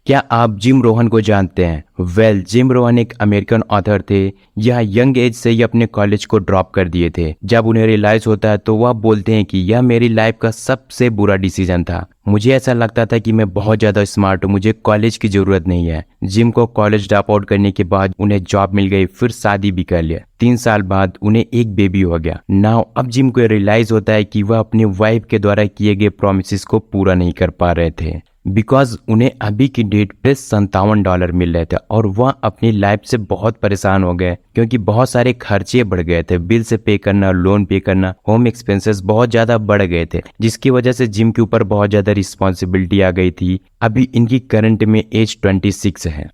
क्या आप जिम रोहन को जानते हैं? जिम रोहन एक अमेरिकन ऑथर थे। यह यंग एज से ही अपने कॉलेज को ड्रॉप कर दिए थे। जब उन्हें रियलाइज होता है तो वह बोलते हैं कि यह मेरी लाइफ का सबसे बुरा डिसीजन था। मुझे ऐसा लगता था कि मैं बहुत ज्यादा स्मार्ट हूँ, मुझे कॉलेज की जरूरत नहीं है। जिम को कॉलेज ड्रॉप आउट करने के बाद उन्हें जॉब मिल गई, फिर शादी भी कर लिया। 3 साल बाद उन्हें एक बेबी हो गया। नाउ अब जिम को रियलाइज होता है कि वह अपनी वाइफ के द्वारा किए गए प्रोमिस को पूरा नहीं कर पा रहे थे, बिकॉज उन्हें अभी की डेट पे $57 मिल रहे थे और वह अपनी लाइफ से बहुत परेशान हो गए क्योंकि बहुत सारे खर्चे बढ़ गए थे। बिल से पे करना, लोन पे करना, होम एक्सपेंसेस बहुत ज्यादा बढ़ गए थे, जिसकी वजह से जिम के ऊपर बहुत ज्यादा रिस्पॉन्सिबिलिटी आ गई थी। अभी इनकी करंट में एज 26 है।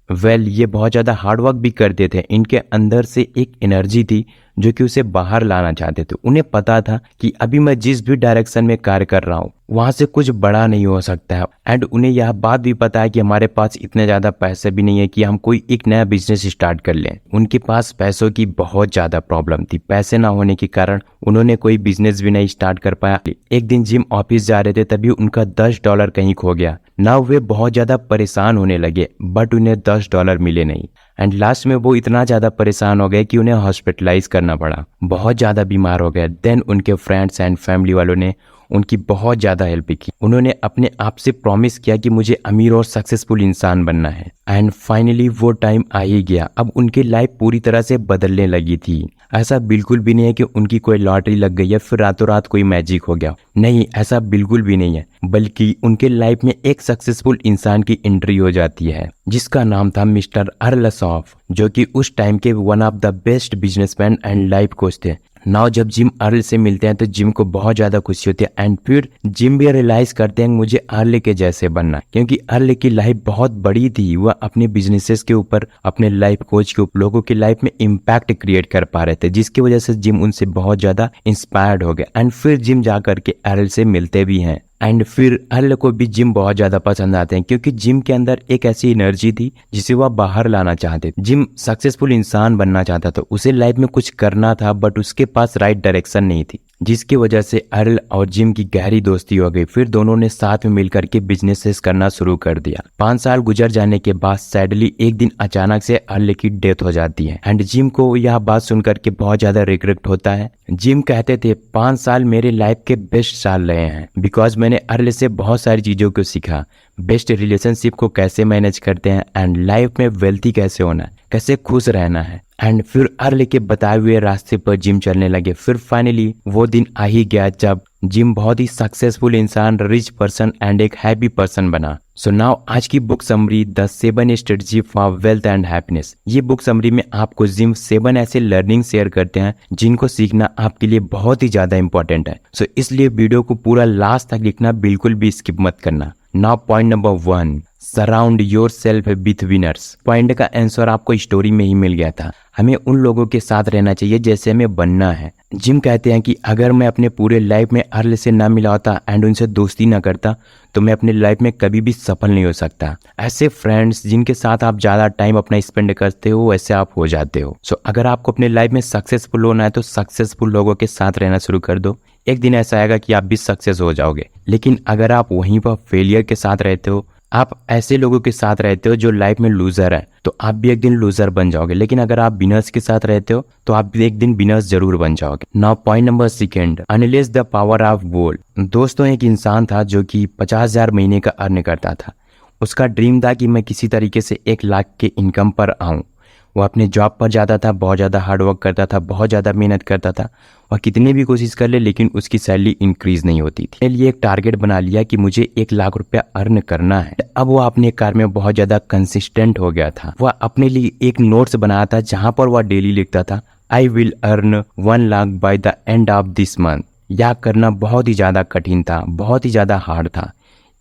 ये बहुत ज्यादा हार्डवर्क भी करते थे। इनके अंदर से एक एनर्जी थी जो कि उसे बाहर लाना चाहते थे। उन्हें पता था कि अभी मैं जिस भी डायरेक्शन में कार्य कर रहा हूँ वहां से कुछ बड़ा नहीं हो सकता है। एंड उन्हें यह बात भी पता है कि हमारे पास इतने ज्यादा पैसे भी नहीं है कि हम कोई एक नया बिजनेस स्टार्ट कर लें। उनके पास पैसों की बहुत ज्यादा प्रॉब्लम थी। पैसे ना होने के कारण उन्होंने कोई बिजनेस भी नहीं स्टार्ट कर पाया। एक दिन जिम ऑफिस जा रहे थे, तभी उनका $10 कहीं खो गया। नाउ वे बहुत ज्यादा परेशान होने लगे, बट उन्हें $10 मिले नहीं। एंड लास्ट में वो इतना ज्यादा परेशान हो गए कि उन्हें हॉस्पिटलाइज करना पड़ा, बहुत ज्यादा बीमार हो गए। देन उनके फ्रेंड्स एंड फैमिली वालों ने उनकी बहुत ज्यादा हेल्प की। उन्होंने अपने आप से प्रॉमिस किया कि मुझे अमीर और सक्सेसफुल इंसान बनना है। एंड फाइनली वो टाइम आ ही गया। अब उनकी लाइफ पूरी तरह से बदलने लगी थी। ऐसा बिल्कुल भी नहीं है कि उनकी कोई लॉटरी लग गई या फिर रातों रात कोई मैजिक हो गया। नहीं, ऐसा बिल्कुल भी नहीं है, बल्कि उनके लाइफ में एक सक्सेसफुल इंसान की एंट्री हो जाती है जिसका नाम था मिस्टर अर्ल सॉफ, जो कि उस टाइम के one of the best businessman and life coach थे। नाउ जब जिम अर्ल से मिलते हैं तो जिम को बहुत ज्यादा खुशी होती है। एंड फिर जिम भी रियलाइज करते हैं मुझे अर्ल के जैसे बनना, क्योंकि अर्ल की लाइफ बहुत बड़ी थी। वह अपने बिजनेसेस के ऊपर, अपने लाइफ कोच के ऊपर लोगों की लाइफ में इम्पैक्ट क्रिएट कर पा रहे थे, जिसकी वजह से जिम उनसे बहुत ज्यादा इंस्पायर्ड हो गए। एंड फिर जिम जा करके अर्ल से मिलते भी हैं। एंड फिर अर्ल को भी जिम बहुत ज्यादा पसंद आते हैं, क्योंकि जिम के अंदर एक ऐसी एनर्जी थी जिसे वह बाहर लाना चाहते थे। जिम सक्सेसफुल इंसान बनना चाहता था, उसे लाइफ में कुछ करना था, बट उसके पास राइट डायरेक्शन नहीं थी, जिसकी वजह से अर्ल और जिम की गहरी दोस्ती हो गई। फिर दोनों ने साथ में मिलकर के बिजनेसेस करना शुरू कर दिया। 5 साल गुजर जाने के बाद सैडली एक दिन अचानक से अर्ल की डेथ हो जाती है। एंड जिम को यह बात सुनकर के बहुत ज्यादा रिग्रेट होता है। जिम कहते थे 5 साल मेरे लाइफ के बेस्ट साल रहे हैं, बिकॉज मैंने अर्ल से बहुत सारी चीजों को सीखा। बेस्ट रिलेशनशिप को कैसे मैनेज करते हैं, एंड लाइफ में वेल्थी कैसे होना है, कैसे खुश रहना है। एंड फिर अर्ल के बताए हुए रास्ते पर जिम चलने लगे। फिर फाइनली वो दिन आ ही गया जब जिम बहुत ही सक्सेसफुल इंसान, रिच पर्सन एंड एक हैप्पी पर्सन बना। सो नाउ आज की book summary the 7 strategy for wealth and happiness. ये बुक समरी में आपको जिम 7 ऐसे लर्निंग शेयर करते हैं जिनको सीखना आपके लिए बहुत ही ज्यादा इंपॉर्टेंट है। सो इसलिए वीडियो को पूरा लास्ट तक लिखना, बिल्कुल भी स्किप मत करना। Now point number 1, surround your self with winners. Point का आंसर आपको स्टोरी में ही मिल गया था। हमें उन लोगों के साथ रहना चाहिए जैसे हमें बनना है। जिम कहते हैं कि अगर मैं अपने पूरे लाइफ में अर्ल से ना मिला होता एंड उनसे दोस्ती ना करता तो मैं अपनी लाइफ में कभी भी सफल नहीं हो सकता। ऐसे फ्रेंड्स जिनके साथ आप ज्यादा टाइम अपना स्पेंड करते हो वैसे आप हो जाते हो। सो अगर आपको अपने लाइफ में सक्सेसफुल होना है तो सक्सेसफुल लोगों के साथ रहना शुरू कर दो। एक दिन ऐसा आएगा कि आप भी सक्सेस हो जाओगे। लेकिन अगर आप वहीं पर फेलियर के साथ रहते हो, आप ऐसे लोगों के साथ रहते हो जो लाइफ में लूजर है, तो आप भी एक दिन लूजर बन जाओगे। लेकिन अगर आप विनर्स के साथ रहते हो तो आप भी एक दिन विनर्स जरूर बन जाओगे। Now point number 2, unless the power of gold. दोस्तों, एक इंसान था जो कि 50,000 महीने का अर्न करता था। उसका ड्रीम था कि मैं किसी तरीके से 1 लाख के इनकम पर आऊं। वो अपने जॉब पर जाता था, बहुत ज़्यादा हार्डवर्क करता था, बहुत ज़्यादा मेहनत करता था। वह कितनी भी कोशिश कर ले लेकिन उसकी सैलरी इंक्रीज नहीं होती थी। लिए एक टारगेट बना लिया कि मुझे 1 लाख रुपया अर्न करना है। अब वो अपने कार्य में बहुत ज़्यादा कंसिस्टेंट हो गया था। वह अपने लिए एक नोट्स बनाया था जहाँ पर वह डेली लिखता था, I will earn 1 lakh by the end of this month. यह करना बहुत ही ज़्यादा कठिन था, बहुत ही ज़्यादा हार्ड था।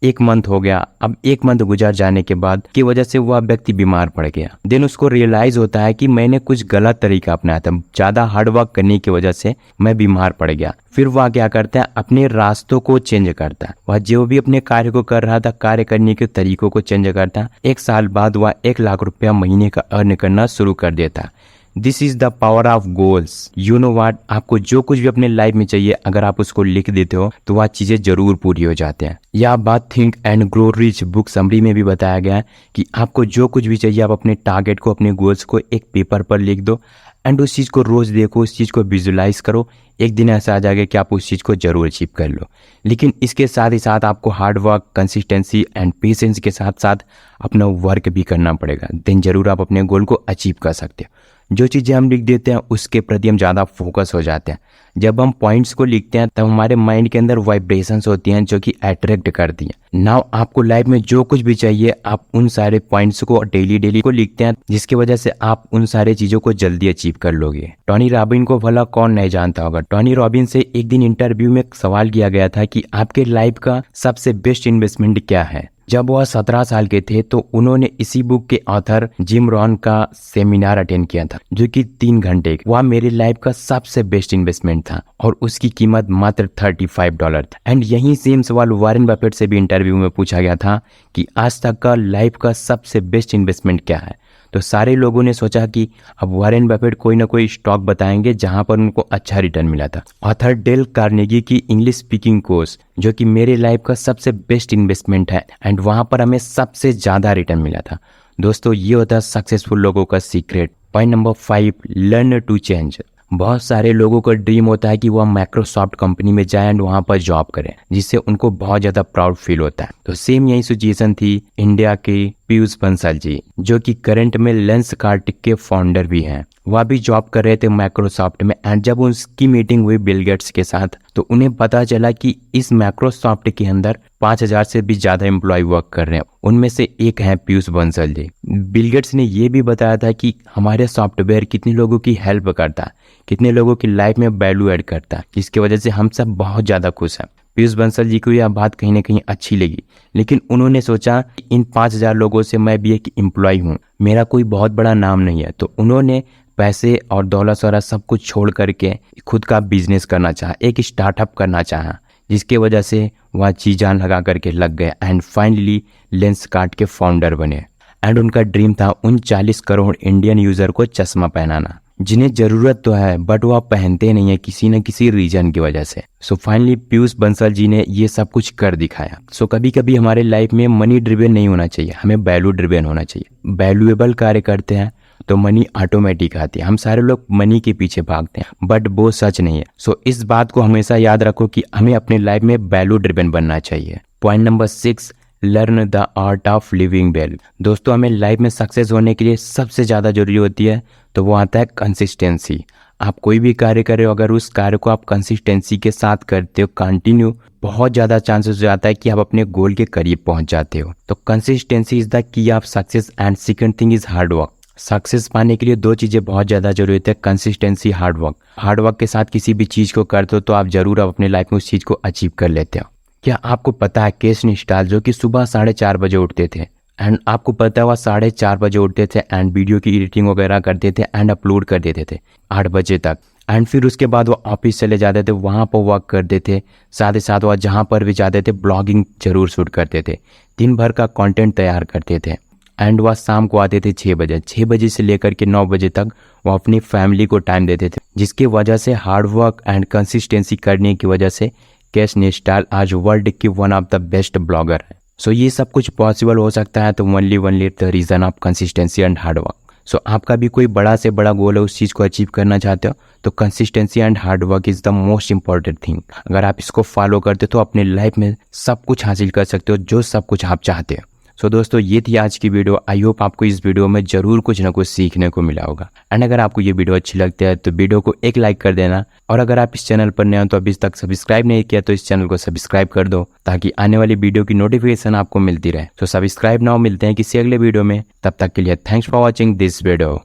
1 मंथ हो गया। अब 1 मंथ गुजर जाने के बाद की वजह से वह व्यक्ति बीमार पड़ गया। देन उसको रियलाइज होता है कि मैंने कुछ गलत तरीका अपनाया था, ज्यादा हार्डवर्क करने की वजह से मैं बीमार पड़ गया। फिर वह क्या करता है, अपने रास्तों को चेंज करता है। वह जो भी अपने कार्य को कर रहा था, कार्य करने के तरीकों को चेंज करता है। 1 साल बाद वह 1 लाख रुपया महीने का अर्न करना शुरू कर देता है। This is the power of goals. You know what, आपको जो कुछ भी अपने लाइफ में चाहिए अगर आप उसको लिख देते हो तो वह चीजें जरूर पूरी हो जाते हैं। यह बात think and grow rich book summary में भी बताया गया है कि आपको जो कुछ भी चाहिए आप अपने टारगेट को, अपने गोल्स को एक पेपर पर लिख दो एंड उस चीज़ को रोज़ देखो, उस चीज़ को विजुलाइज करो। एक दिन ऐसा आ जाएगा कि आप उस चीज़ को जरूर अचीव कर लो। लेकिन इसके साथ ही साथ आपको hard work, consistency and patience के साथ साथ अपना वर्क भी करना पड़ेगा। देन जरूर आप अपने गोल को अचीव कर सकते हो। जो चीज़ें हम लिख देते हैं उसके प्रति हम ज़्यादा फोकस हो जाते हैं। जब हम पॉइंट्स को लिखते हैं तब हमारे माइंड के अंदर वाइब्रेशंस होती हैं जो कि अट्रैक्ट करती हैं। नाउ आपको लाइफ में जो कुछ भी चाहिए आप उन सारे पॉइंट्स को डेली को लिखते हैं, जिसकी वजह से आप उन सारे चीज़ों को जल्दी अचीव कर लोगे। टोनी रॉबिन को भला कौन नहीं जानता होगा। टोनी रॉबिन से एक दिन इंटरव्यू में सवाल किया गया था कि आपके लाइफ का सबसे बेस्ट इन्वेस्टमेंट क्या है। जब वह 17 साल के थे तो उन्होंने इसी बुक के ऑथर जिम रॉन का सेमिनार अटेंड किया था जो कि 3 घंटे। वह मेरी लाइफ का सबसे बेस्ट इन्वेस्टमेंट था और उसकी कीमत मात्र $35 था। एंड यही सेम सवाल वॉरेन बफेट से भी इंटरव्यू में पूछा गया था कि आज तक का लाइफ का सबसे बेस्ट इन्वेस्टमेंट क्या है। तो सारे लोगों ने सोचा कि अब वॉरेन बफेट कोई ना कोई स्टॉक बताएंगे जहां पर उनको अच्छा रिटर्न मिला था। ऑथर डेल कार्नेगी की इंग्लिश स्पीकिंग कोर्स जो कि मेरे लाइफ का सबसे बेस्ट इन्वेस्टमेंट है एंड वहां पर हमें सबसे ज्यादा रिटर्न मिला था। दोस्तों ये होता है सक्सेसफुल लोगों का secret. Point number 5, learn to change. बहुत सारे लोगों का ड्रीम होता है कि वह माइक्रोसॉफ्ट कंपनी में जाए एंड वहां पर जॉब करें, जिससे उनको बहुत ज्यादा प्राउड फील होता है। तो सेम यही सिचुएशन थी इंडिया के पीयूष बंसल जी जो कि करंट में लेंसकार्ट के फाउंडर भी हैं। वह भी जॉब कर रहे थे माइक्रोसॉफ्ट में एंड जब उसकी मीटिंग हुई बिल गेट्स के साथ तो उन्हें पता चला कि इस माइक्रोसॉफ्ट के अंदर 5000 से भी ज्यादा एम्प्लॉय वर्क कर रहे हैं। उनमें से एक है पीयूष बंसल जी। बिल गेट्स ने यह भी बताया था कि हमारे सॉफ्टवेयर कितने लोगों की हेल्प करता है, कितने लोगों की लाइफ में वैल्यू ऐड करता है, जिसकी वजह से हम सब बहुत ज्यादा खुश हैं। पीयूष बंसल जी को यह बात कहीं ना कहीं अच्छी लगी, लेकिन उन्होंने सोचा इन 5000 लोगों से मैं भी एक एम्प्लॉय हूँ, मेरा कोई बहुत बड़ा नाम नहीं है। तो उन्होंने पैसे और दौलत वगैरह सब कुछ छोड़ करके खुद का बिजनेस करना चाहा, एक स्टार्टअप करना चाहा, जिसके वजह से वह जी जान लगा करके लग गए एंड फाइनली लेंसकार्ट के फाउंडर बने। एंड उनका ड्रीम था उन 40 करोड़ इंडियन यूजर को चश्मा पहनाना, जिन्हें जरूरत तो है बट वह पहनते नहीं है किसी न किसी रीजन की वजह से। सो फाइनली पीयूष बंसल जी ने ये सब कुछ कर दिखाया। सो कभी कभी हमारे लाइफ में मनी ड्रिवन नहीं होना चाहिए, हमें वैल्यू ड्रिवन होना चाहिए। वैल्यूएबल कार्य करते हैं तो मनी ऑटोमेटिक आती है। हम सारे लोग मनी के पीछे भागते हैं बट वो सच नहीं है। सो इस बात को हमेशा याद रखो कि हमें अपने लाइफ में वैल्यू ड्रिवन बनना चाहिए। Point number 6, learn the art of living well. दोस्तों हमें लाइफ में सक्सेस होने के लिए सबसे ज़्यादा जरूरी होती है तो वो आता है कंसिस्टेंसी। आप कोई भी कार्य कर रहे हो, अगर उस कार्य को आप कंसिस्टेंसी के साथ करते हो कंटिन्यू, बहुत ज़्यादा चांसेस हो जाता है कि आप अपने गोल के करीब पहुंच जाते हो। तो consistency is the key of success and second thing is hard work. Success पाने के लिए 2 चीज़ें बहुत ज़्यादा जरूरी होती है, consistency, hard work. Hard work के साथ किसी भी चीज़ को करते हो तो आप जरूर अपने लाइफ में उस चीज़ को अचीव कर लेते हो। क्या आपको पता है केश निष्ठाल जो कि सुबह 4:30 बजे उठते थे एंड आपको पता है वह 4:30 बजे उठते थे एंड वीडियो की एडिटिंग वगैरह करते थे एंड अपलोड कर देते थे 8 बजे तक एंड फिर उसके बाद वो ऑफिस चले जाते थे, वहाँ पर वर्क करते थे। साथ ही साथ वह जहाँ पर भी जाते थे ब्लॉगिंग जरूर शूट करते थे, दिन भर का कंटेंट तैयार करते थे एंड वह शाम को आते थे 6 बजे। 6 बजे से लेकर के 9 बजे तक वो अपनी फैमिली को टाइम देते थे, जिसकी वजह से हार्ड वर्क एंड कंसिस्टेंसी करने की वजह से केश निष्ठाल आज वर्ल्ड की one of the best blogger है। सो ये सब कुछ पॉसिबल हो सकता है तो only the reason of consistency and hard work. So आपका भी कोई बड़ा से बड़ा गोल है, उस चीज़ को अचीव करना चाहते हो तो consistency and hard work is the most important thing. अगर आप इसको फॉलो करते हो तो अपने लाइफ में सब कुछ हासिल कर सकते हो, जो सब कुछ आप चाहते हो। सो दोस्तों ये थी आज की वीडियो। आई होप आपको इस वीडियो में जरूर कुछ ना कुछ सीखने को मिला होगा। एंड अगर आपको ये वीडियो अच्छी लगती है तो वीडियो को एक लाइक कर देना, और अगर आप इस चैनल पर नए हो तो अभी तक सब्सक्राइब नहीं किया तो इस चैनल को सब्सक्राइब कर दो ताकि आने वाली वीडियो की नोटिफिकेशन आपको मिलती रहे। तो सब्सक्राइब नाउ, मिलते हैं किसी अगले वीडियो में, तब तक के लिए thanks for watching this video.